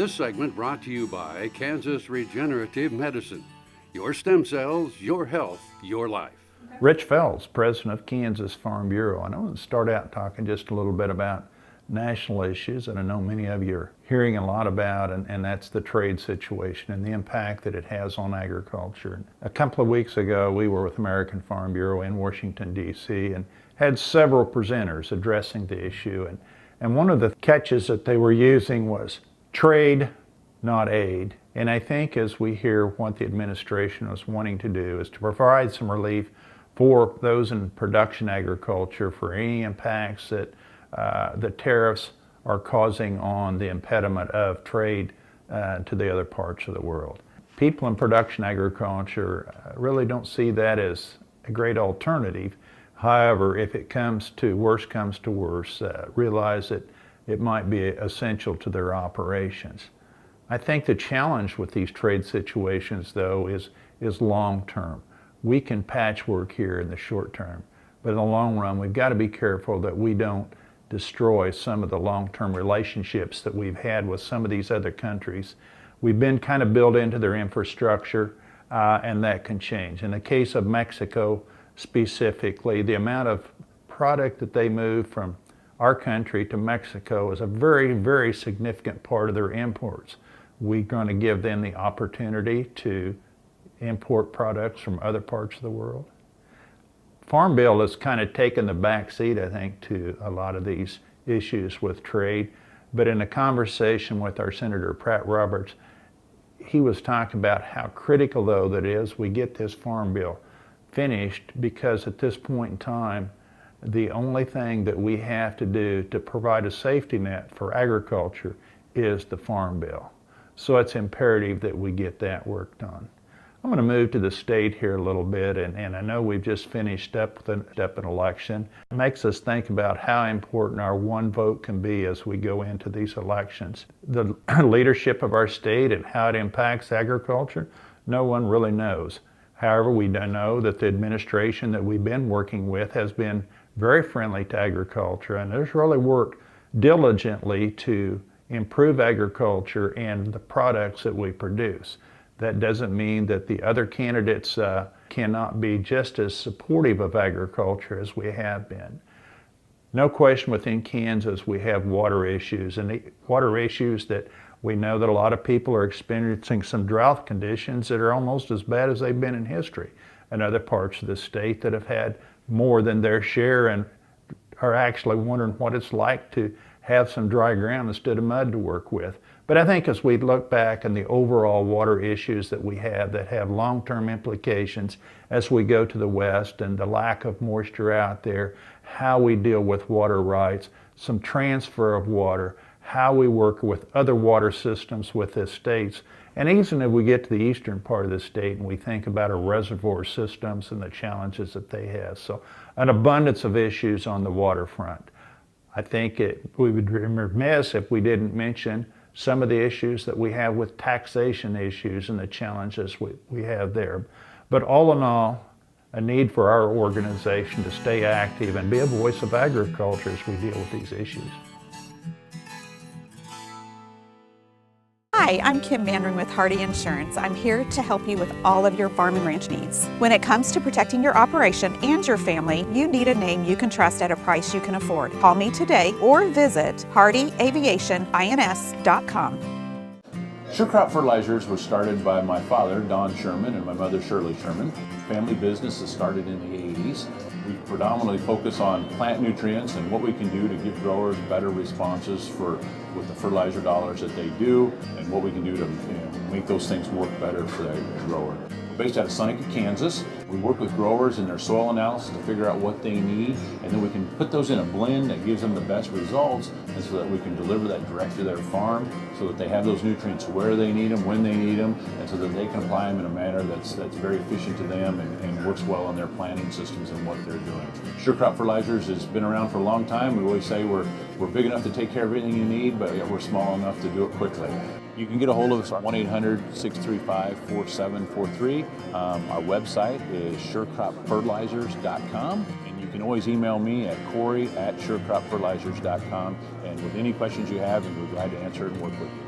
This segment brought to you by Kansas Regenerative Medicine. Your stem cells, your health, your life. Rich Fells, president of Kansas Farm Bureau. And I want to start out talking just a little bit about national issues that I know many of you are hearing a lot about, and that's the trade situation and the impact that it has on agriculture. A couple of weeks ago, we were with American Farm Bureau in Washington, D.C. and had several presenters addressing the issue. And one of the catches that they were using was trade, not aid. And I think as we hear what the administration was wanting to do is to provide some relief for those in production agriculture for any impacts that the tariffs are causing on the impediment of trade to the other parts of the world. People in production agriculture really don't see that as a great alternative. However, if it comes to worse, realize that it might be essential to their operations. I think the challenge with these trade situations, though, is long term. We can patchwork here in the short term, but in the long run, we've got to be careful that we don't destroy some of the long-term relationships that we've had with some of these other countries. We've been kind of built into their infrastructure, and that can change. In the case of Mexico specifically, the amount of product that they move from our country to Mexico is a very, very significant part of their imports. We're going to give them the opportunity to import products from other parts of the world. Farm Bill has kind of taken the back seat, I think, to a lot of these issues with trade. But in a conversation with our Senator Pratt Roberts, he was talking about how critical, though, that is we get this Farm Bill finished, because at this point in time, the only thing that we have to do to provide a safety net for agriculture is the Farm Bill. So it's imperative that we get that worked on. I'm going to move to the state here a little bit, and I know we've just finished up with an election. It makes us think about how important our one vote can be as we go into these elections. The leadership of our state and how it impacts agriculture, no one really knows. However, we do know that the administration that we've been working with has been very friendly to agriculture, and has really worked diligently to improve agriculture and the products that we produce. That doesn't mean that the other candidates cannot be just as supportive of agriculture as we have been. No question, within Kansas we have water issues, and the water issues that we know that a lot of people are experiencing some drought conditions that are almost as bad as they've been in history. And other parts of the state that have had more than their share and are actually wondering what it's like to have some dry ground instead of mud to work with. But I think as we look back on the overall water issues that we have that have long-term implications as we go to the west, and the lack of moisture out there, how we deal with water rights, some transfer of water, how we work with other water systems with the states, and even if we get to the eastern part of the state and we think about our reservoir systems and the challenges that they have. So an abundance of issues on the waterfront. I think we would be remiss if we didn't mention some of the issues that we have with taxation issues and the challenges we have there. But all in all, a need for our organization to stay active and be a voice of agriculture as we deal with these issues. Hi, I'm Kim Mandring with Hardy Insurance. I'm here to help you with all of your farm and ranch needs. When it comes to protecting your operation and your family, you need a name you can trust at a price you can afford. Call me today or visit hardyaviationins.com. Sure Crop Fertilizers was started by my father, Don Sherman, and my mother, Shirley Sherman. Family business is started in the 80s. We predominantly focus on plant nutrients and what we can do to give growers better responses with the fertilizer dollars that they do, and what we can do to make those things work better for the grower. We're based out of Seneca, Kansas. We work with growers in their soil analysis to figure out what they need, and then we can put those in a blend that gives them the best results, and so that we can deliver that direct to their farm so that they have those nutrients where they need them, when they need them, and so that they can apply them in a manner that's very efficient to them and works well on their planting systems and what they're doing. Sure Crop Fertilizers has been around for a long time. We always say we're big enough to take care of everything you need, but we're small enough to do it quickly. You can get a hold of us at 1-800-635-4743. Our website is surecropfertilizers.com, and you can always email me at Corey@surecropfertilizers.com, and with any questions you have, we're glad to answer it and work with you.